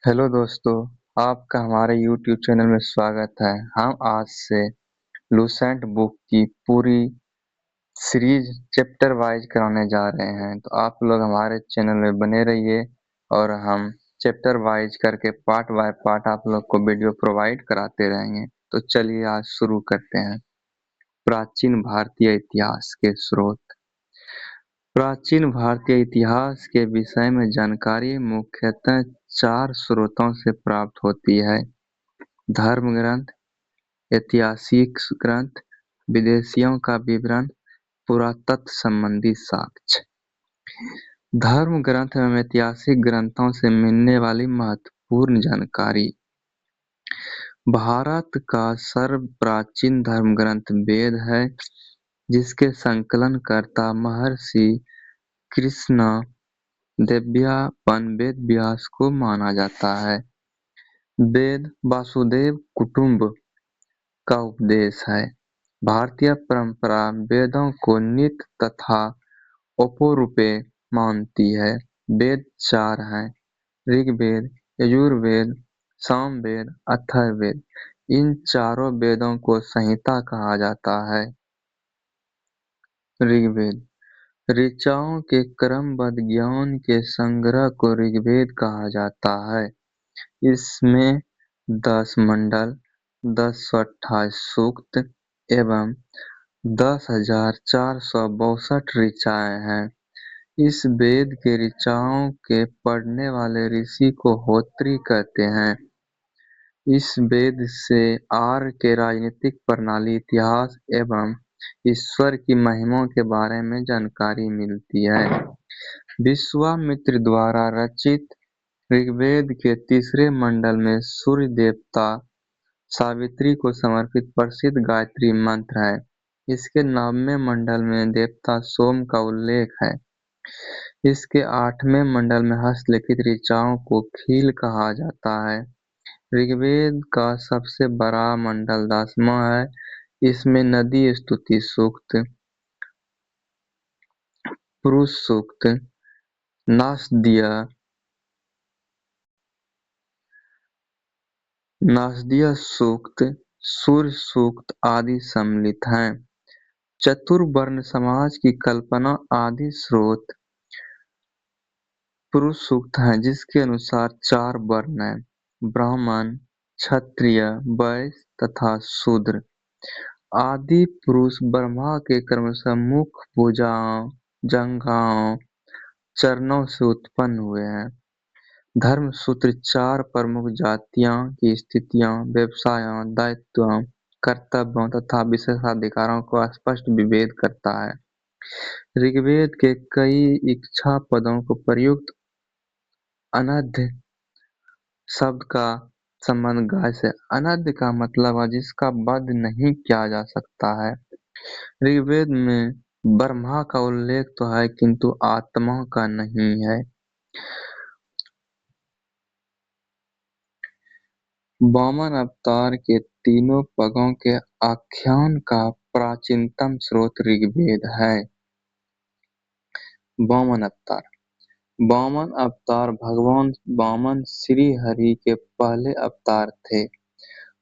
Hello दोस्तों, आपका हमारे YouTube चैनल में स्वागत है। हम आज से लूसेंट बुक की पूरी सीरीज चैप्टर वाइज कराने जा रहे हैं, तो आप लोग हमारे चैनल में बने रहिए और हम चैप्टर वाइज करके पार्ट बाय पार्ट आप लोग को वीडियो प्रोवाइड कराते रहेंगे। तो चलिए आज शुरू करते हैं। प्राचीन भारतीय इतिहास के स्रोत। प्राचीन भारतीय इतिहास के विषय में जानकारी मुख्यतः 4 स्रोतों से प्राप्त होती है: धर्म ग्रंथ, ऐतिहासिक ग्रंथ, विदेशियों का विवरण, पुरातत्व संबंधी साक्ष्य। धर्म ग्रंथ एवं ऐतिहासिक ग्रंथों से मिलने वाली महत्वपूर्ण जानकारी। भारत का सर्वप्राचीन धर्म ग्रंथ वेद है, जिसके संकलनकर्ता महर्षि कृष्ण देवव्यापन वेद व्यास को माना जाता है। वेद वासुदेव कुटुंब का उपदेश है। भारतीय परंपरा वेदों को नित्य तथा अपौरुषेय मानती है। वेद 4 हैं: ऋग्वेद, यजुर्वेद, सामवेद, अथर्ववेद। इन चारों वेदों को संहिता कहा जाता है। ऋग्वेद ऋचाओं के क्रमबद्ध ज्ञान के संग्रह को ऋग्वेद कहा जाता है। इसमें 10 मंडल, 1028 सूक्त एवं 10,462 ऋचाएँ हैं। इस वेद के ऋचाओं के पढ़ने वाले ऋषि को होत्री कहते हैं। इस वेद से आर्य के राजनीतिक प्रणाली, इतिहास एवं ईश्वर की महिमा के बारे में जानकारी मिलती है। विश्वामित्र द्वारा रचित ऋग्वेद के तीसरे मंडल में सूर्य देवता सावित्री को समर्पित प्रसिद्ध गायत्री मंत्र है। इसके 9वें मंडल में देवता सोम का उल्लेख है। इसके 8वें मंडल में हस्तलिखित ऋचाओं को खील कहा जाता है। ऋग्वेद का सबसे बड़ा मंडल 10वां है। इसमें नदी स्तुति सूक्त, पुरुष सूक्त, नासदीय सूक्त, सूर्य सूक्त आदि सम्मिलित हैं। चतुर्वर्ण समाज की कल्पना आदि स्रोत पुरुष सूक्त हैं, जिसके अनुसार 4 वर्ण हैं: ब्राह्मण, क्षत्रिय, वैश्य तथा शूद्र। आदि पुरुष ब्रह्मा के क्रमशः मुख, भुजाओं, जंघाओं, चरणों से उत्पन्न हुए हैं। धर्मसूत्र 4 प्रमुख जातियों की स्थितियों, व्यवसायों, दायित्वों, कर्तव्यों तथा विशेषाधिकारों को स्पष्ट विभेद करता है। ऋग्वेद के कई इच्छा पदों को प्रयुक्त अनद्य शब्द का संबंध गाय से। अनद्य का मतलब है जिसका वध नहीं किया जा सकता है। ऋग्वेद में ब्रह्मा का उल्लेख तो है, किंतु आत्मा का नहीं है। वामन अवतार के तीनों पगों के आख्यान का प्राचीनतम स्रोत ऋग्वेद है। वामन अवतार वामन अवतार भगवान वामन श्री हरि के पहले अवतार थे,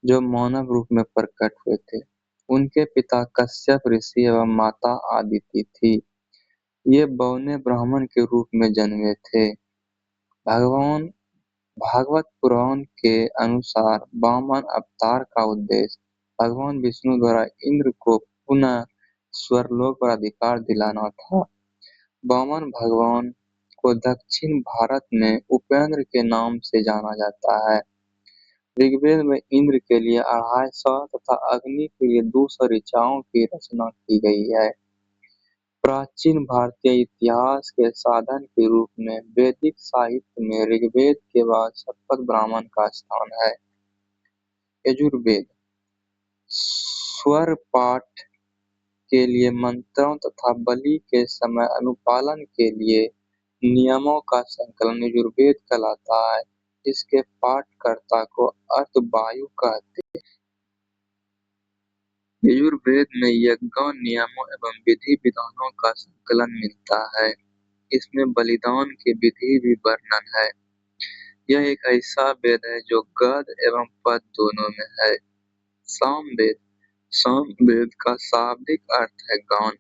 जो मानव रूप में प्रकट हुए थे। उनके पिता कश्यप ऋषि एवं माता आदिति थी। ये बौने ब्राह्मण के रूप में जन्मे थे। भगवान भागवत पुराण के अनुसार वामन अवतार का उद्देश्य भगवान विष्णु द्वारा इंद्र को पुनः स्वर्गलोक पर अधिकार दिलाना था। वामन भगवान को दक्षिण भारत में उपेंद्र के नाम से जाना जाता है। ऋग्वेद में इंद्र के लिए 250 तथा अग्नि के लिए 200 ऋचाओं की रचना की गई है। प्राचीन भारतीय इतिहास के साधन के रूप में वैदिक साहित्य में ऋग्वेद के बाद शतपथ ब्राह्मण का स्थान है। यजुर्वेद स्वर पाठ के लिए मंत्रों तथा बलि के समय अनुपालन के लिए नियमों का संकलन यजुर्वेद कहलाता है। इसके पाठकर्ता को अर्थवायु कहते हैं। यजुर्वेद में यज्ञों, नियमों एवं विधि विधानों का संकलन मिलता है। इसमें बलिदान की विधि भी वर्णन है। यह एक ऐसा वेद है जो गद एवं पद दोनों में है। सामवेद। सामवेद का शाब्दिक अर्थ है गान।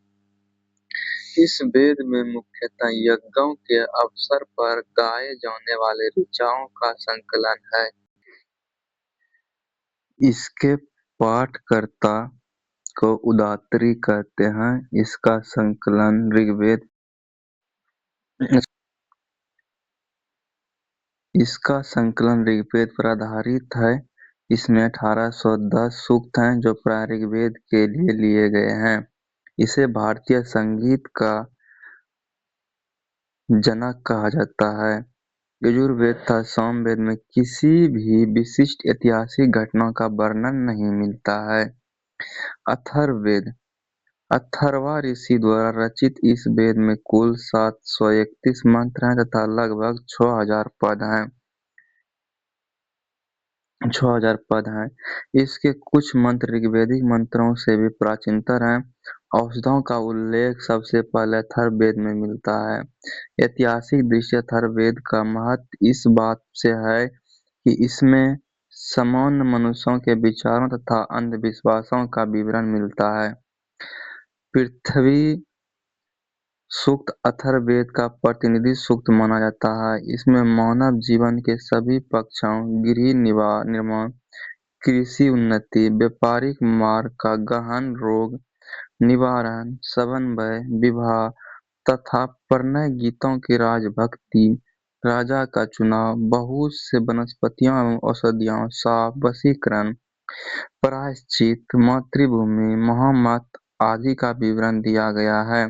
इस वेद में मुख्यतः यज्ञों के अवसर पर गाए जाने वाले ऋचाओं का संकलन है। इसके पाठकर्ता को उदात्तरी कहते हैं। इसका संकलन ऋग्वेद पर आधारित है। इसमें 1810 सूक्त हैं जो प्राय ऋग्वेद के लिए गए हैं। इसे भारतीय संगीत का जनक कहा जाता है। यजुर्वेद तथा सामवेद में किसी भी विशिष्ट ऐतिहासिक घटना का वर्णन नहीं मिलता है। अथर्ववेद। अथर्वा ऋषि द्वारा रचित इस वेद में कुल 731 मंत्र हैं तथा लगभग 6000 पद हैं। इसके कुछ मंत्र ऋग्वैदिक मंत्रों से भी प्राचीनतर हैं। औषधों का उल्लेख सबसे पहले अथर्ववेद में मिलता है। ऐतिहासिक दृष्टि अथर्ववेद का महत्व इस बात से है कि इसमें सामान्य मनुष्यों के विचारों तथा अंधविश्वासों का विवरण मिलता है। पृथ्वी सूक्त अथर्ववेद का प्रतिनिधि सूक्त माना जाता है। इसमें मानव जीवन के सभी पक्षों, गृह निर्माण, कृषि उन्नति, व्यापारिक मार्ग का गहन, रोग निवारण, समन्वय, विवाह तथा प्रणय गीतों की राजभक्ति, राजा का चुनाव, बहुत से वनस्पतियों एवं औषधियों, शाप, वशीकरण, प्रायश्चित, मातृभूमि, महामत आदि का विवरण दिया गया है।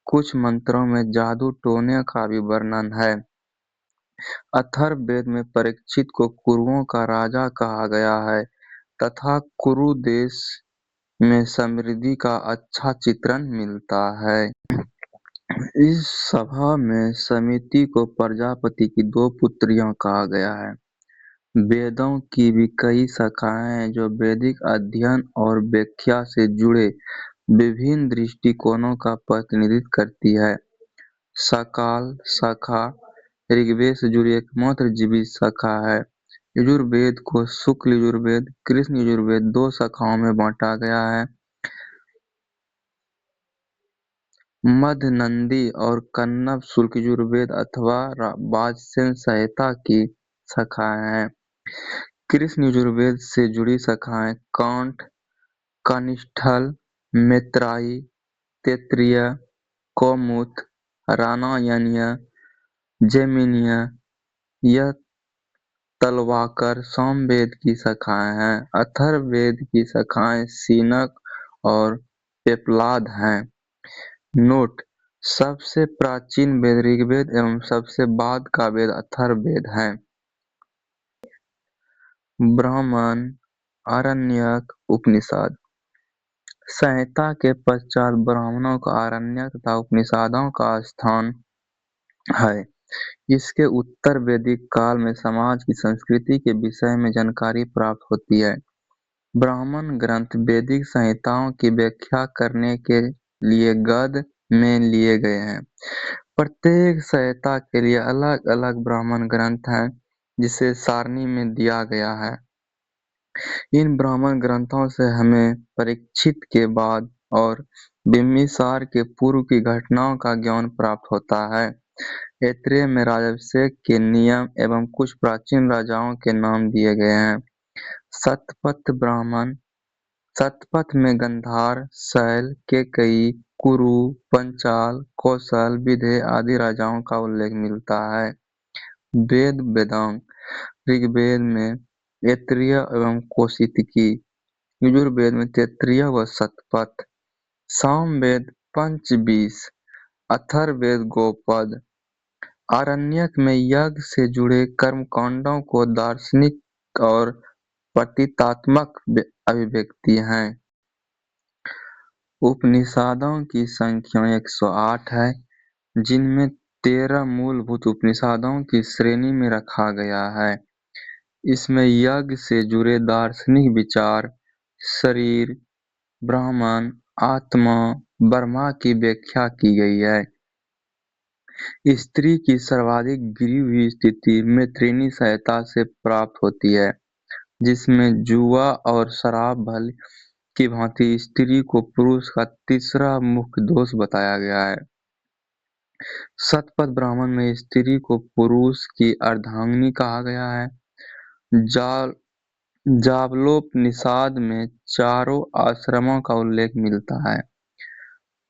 कुछ मंत्रों में जादू टोने का भी वर्णन है। अथर्ववेद में परीक्षित को कुरुओं का राजा कहा गया है तथा कुरु देश में समृद्धि का अच्छा चित्रण मिलता है। इस सभा में समिति को प्रजापति की 2 पुत्रियां कहा गया है। वेदों की भी कई शाखाएं हैं जो वैदिक अध्ययन और व्याख्या से जुड़े विभिन्न दृष्टिकोणों का प्रतिनिधित्व करती है। सकाल शाखा ऋग्वेद से जुड़ी एकमात्र जीवित शाखा है। यजुर्वेद को शुक्ल यजुर्वेद, कृष्ण यजुर्वेद 2 शाखाओं में बांटा गया है। मध्य नंदी और कण्व शुक्ल यजुर्वेद अथवा वाजसेन संहिता की शाखाएं हैं। कृष्ण यजुर्वेद से जुड़ी शाखाएं कांठ, कनिष्ठल, मैत्रेयी, तैत्तिरीय, कौमुद, रामायणीय, जैमिनीय, यह तलवाकर सामवेद की शाखाएं हैं। अथर्ववेद की शाखाएं शिनक और पेपलाद हैं। नोट: सबसे प्राचीन वेद ऋग्वेद एवं सबसे बाद का वेद अथर्ववेद है। ब्राह्मण, आरण्यक, उपनिषद। संहिता के पश्चात ब्राह्मणों का आरण्यक तथा उपनिषदों का स्थान है। इसके उत्तर वैदिक काल में समाज की संस्कृति के विषय में जानकारी प्राप्त होती है। ब्राह्मण ग्रंथ वैदिक संहिताओं की व्याख्या करने के लिए गद में लिए गए हैं। प्रत्येक संहिता के लिए अलग अलग ब्राह्मण ग्रंथ हैं जिसे सारणी में दिया गया है। इन ब्राह्मण ग्रंथों से हमें परीक्षित के बाद और बिंबिसार के पूर्व की घटनाओं का ज्ञान प्राप्त होता है। ऐत्रेय में राजाभिषेक के नियम एवं कुछ प्राचीन राजाओं के नाम दिए गए हैं। शतपथ ब्राह्मण। शतपथ में गांधार, शैल, केकयी, कुरु, पंचाल, कौशल, विदेह आदि राजाओं का उल्लेख मिलता है। वेद वेदांग। ऋग्वेद में ऐत्रेय एवं कौशितकी, यजुर्वेद में तैत्तिरीय व शतपथ, सामवेद पंचविंश, अथर्ववेद गोपद। आरण्यक में यज्ञ से जुड़े कर्मकांडों को दार्शनिक और प्रतीकात्मक अभिव्यक्ति हैं। उपनिषदों की संख्या 108 है, जिनमें 13 मूलभूत उपनिषदों की श्रेणी में रखा गया है। इसमें यज्ञ से जुड़े दार्शनिक विचार, शरीर, ब्रह्म, आत्मा, ब्रह्मा की व्याख्या की गई है। स्त्री की सर्वाधिक गिरी हुई स्थिति मैत्रेयी सहायता से प्राप्त होती है, जिसमें जुआ और शराब भली की भांति स्त्री को पुरुष का तीसरा मुख्य दोष बताया गया है। शतपथ ब्राह्मण में स्त्री को पुरुष की अर्धांगिनी कहा गया है। जाबलोपनिषद में चारों आश्रमों का उल्लेख मिलता है।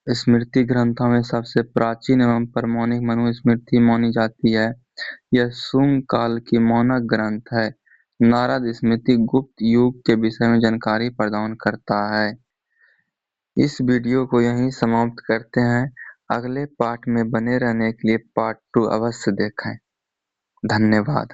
स्मृति ग्रंथों में सबसे प्राचीन एवं प्रामाणिक मनुस्मृति मानी जाती है। यह शुंग काल की मानक ग्रंथ है। नारद स्मृति गुप्त युग के विषय में जानकारी प्रदान करता है। इस वीडियो को यहीं समाप्त करते हैं। अगले पार्ट में बने रहने के लिए पार्ट 2 अवश्य देखें। धन्यवाद।